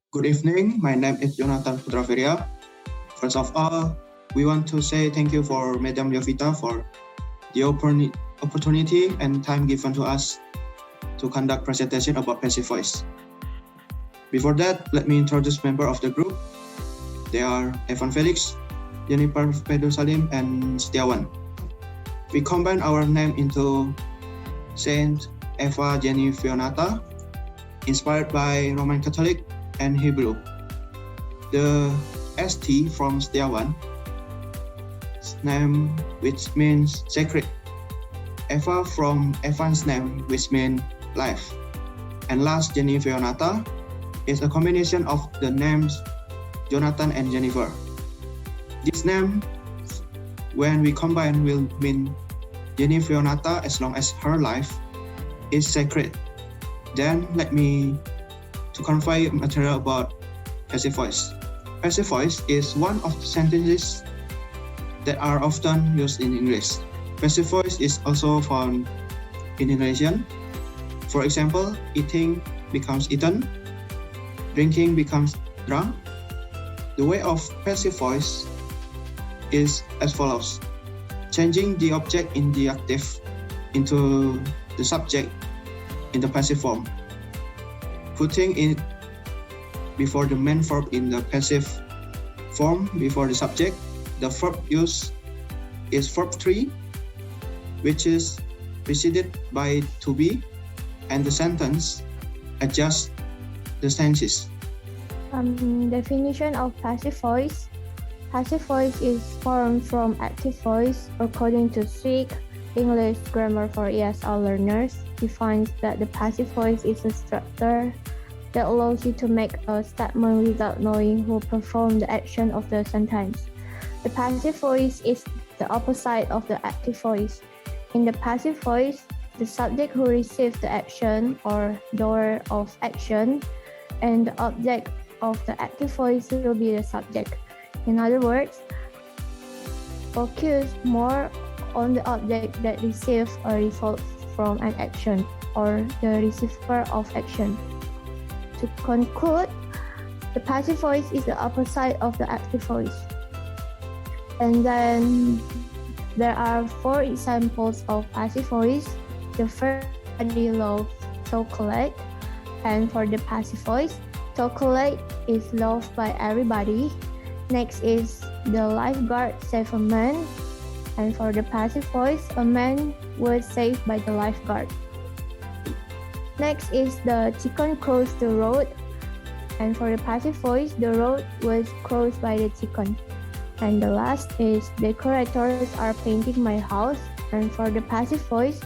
Good evening. My name is Jonathan Putraveria. First of all, we want to say thank you for Madam Yovita for the opportunity and time given to us to conduct presentation about passive voice. Before that, let me introduce member of the group. They are Evan Felix, Jennifer Salim, and Setiawan. We combine our name into Saint Eva Jennyfeonatha, inspired by Roman Catholic and Hebrew. The ST from Setiawan name, which means sacred. Eva from Evan's name, which means life. And last, Jennyfeonatha is a combination of the names Jonathan and Jennifer. This name, when we combine, will mean Jennyfeonatha as long as her life is sacred. Then let me to convey material about passive voice. Passive voice is one of the sentences that are often used in English. Passive voice is also found in Indonesian. For example, eating becomes eaten, drinking becomes drunk. The way of passive voice is as follows: changing the object in the active into the subject in the passive form, putting it before the main verb in the passive form before the subject. The verb used is verb 3, which is preceded by to be, and the sentence adjusts the tenses. Definition of passive voice. Passive voice is formed from active voice according to strict English grammar for ESL learners. Defines that the passive voice is a structure that allows you to make a statement without knowing who performed the action of the sentence. The passive voice is the opposite of the active voice. In the passive voice, the subject who receives the action or doer of action and the object of the active voice will be the subject. In other words, focus more on the object that receives a result from an action or the receiver of action. To conclude, the passive voice is the opposite of the active voice. And then there are 4 examples of passive voice. The first, everybody loves chocolate. And for the passive voice, chocolate is loved by everybody. Next is the lifeguard saved a man. And for the passive voice, a man was saved by the lifeguard. Next is the chicken crossed the road. And for the passive voice, the road was crossed by the chicken. And the last is decorators are painting my house. And for the passive voice,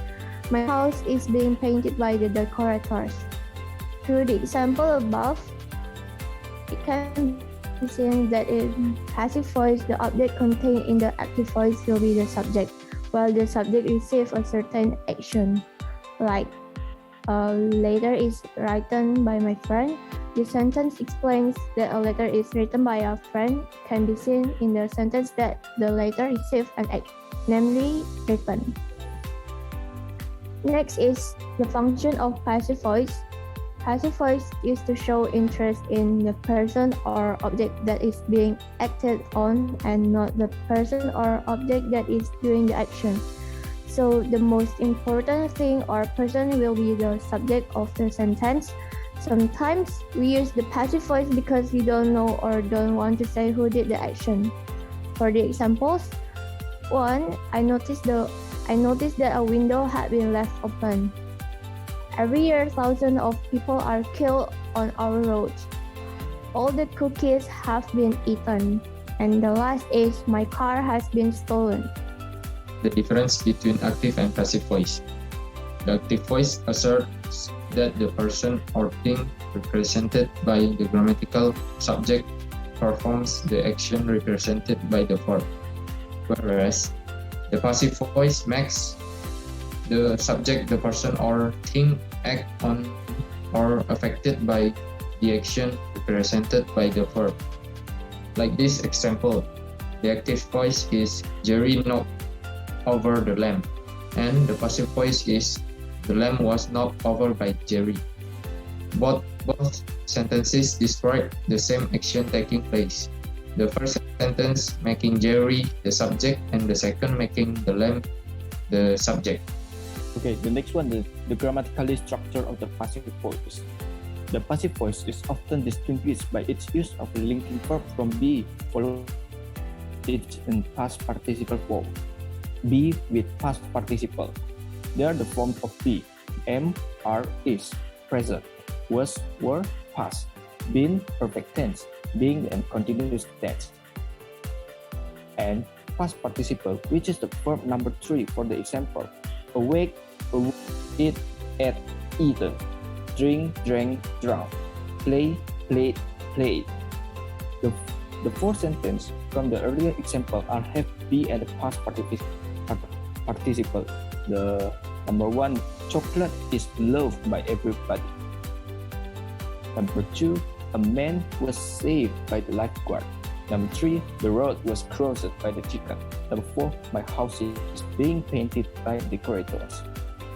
my house is being painted by the decorators. Through the example above, it can be seen that in passive voice, the object contained in the active voice will be the subject, while the subject receives a certain action. Like, a letter is written by my friend. The sentence explains that a letter is written by a friend can be seen in the sentence that the letter received an action, namely written. Next is the function of passive voice. Passive voice is to show interest in the person or object that is being acted on and not the person or object that is doing the action. So the most important thing or person will be the subject of the sentence. Sometimes we use the passive voice because we don't know or don't want to say who did the action. For the examples, 1. I noticed that a window had been left open. Every year, thousands of people are killed on our roads. All the cookies have been eaten. And the last is my car has been stolen. The difference between active and passive voice. The active voice asserts that the person or thing represented by the grammatical subject performs the action represented by the verb, whereas the passive voice makes the subject, the person or thing act on or affected by the action represented by the verb. Like this example, the active voice is Jerry knocked over the lamp, and the passive voice is the lamp was knocked over by Jerry. Both Both sentences describe the same action taking place. The first sentence making Jerry the subject and the second making the lamb the subject. Okay, the next one, the grammatical structure of the passive voice. The passive voice is often distinguished by its use of a linking verb from be followed in past participle form. Be with past participle. They are the forms of be: am, are, is, present, was, were, past, been, perfect tense, being, and continuous tense. And past participle, which is the verb number 3 for the example: awake, awoke, eat, ate, eaten, drink, drank, drunk, play, played, played. The fourth sentence from the earlier example are have be and the past participle. The number 1, chocolate is loved by everybody. Number 2, a man was saved by the lifeguard. Number 3, the road was crossed by the chicken. Number 4, my house is being painted by decorators.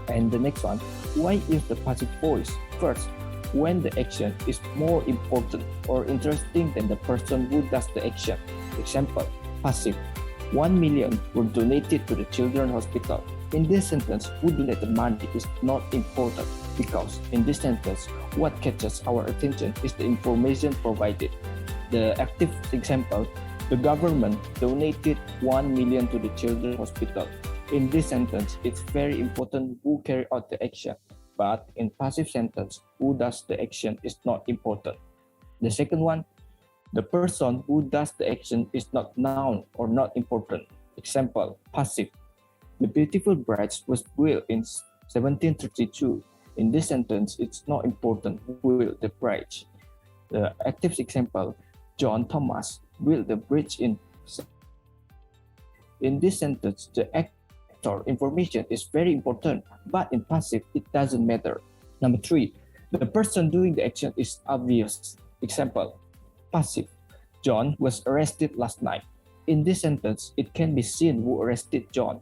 And the next one, why is the passive voice? First, when the action is more important or interesting than the person who does the action. Example, passive. 1 million were donated to the children's hospital. In this sentence, who donated money is not important because in this sentence, what catches our attention is the information provided. The active example, the government donated 1 million to the children's hospital. In this sentence, it's very important who carry out the action, but in passive sentence, who does the action is not important. The second one, the person who does the action is not noun or not important. Example, passive. The beautiful bride was built in 1732. In this sentence, it's not important who built the bridge. The active example, John Thomas built the bridge in this sentence, the actor information is very important, but in passive, it doesn't matter. Number 3, the person doing the action is obvious. Example, passive. John was arrested last night. In this sentence, it can be seen who arrested John.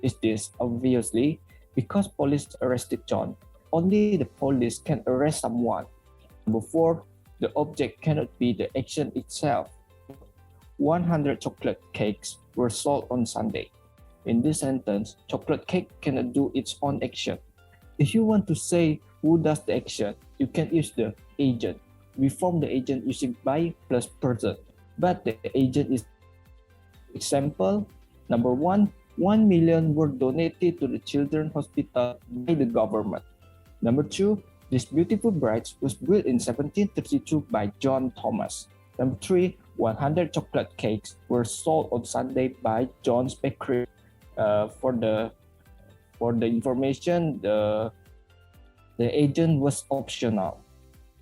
Is this obviously because police arrested John? Only the police can arrest someone. Number 4, the object cannot be the action itself. 100 chocolate cakes were sold on Sunday. In this sentence, chocolate cake cannot do its own action. If you want to say who does the action, you can use the agent. We form the agent using by plus person, but the agent is example. Number 1, 1 million were donated to the children's hospital by the government. Number 2, this beautiful bride was built in 1732 by John Thomas. Number 3, 100 chocolate cakes were sold on Sunday by John's Bakery. For the information, the agent was optional.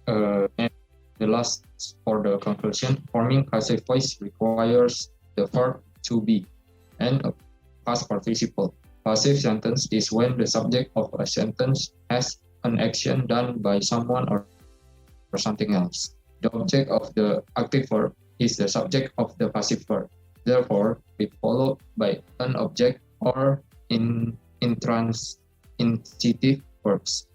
And the last for the conclusion, forming passive voice requires the verb to be and a past participle. Passive sentence is when the subject of a sentence has an action done by someone or something else. The object of the active verb is the subject of the passive verb. Therefore, it followed by an object or intransitive verbs.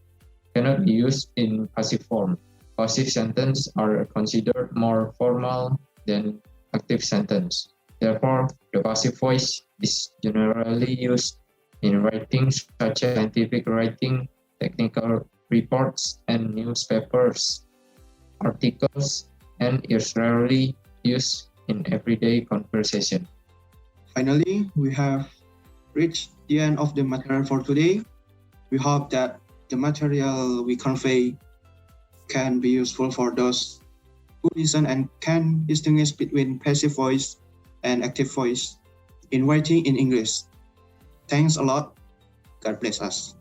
Cannot be used in passive form. Passive sentences are considered more formal than active sentence. Therefore, the passive voice is generally used in writing such as scientific writing, technical reports, and newspapers, articles, and is rarely used in everyday conversation. Finally, we have reached the end of the material for today. We hope that the material we convey can be useful for those who listen and can distinguish between passive voice and active voice in writing in English. Thanks a lot. God bless us.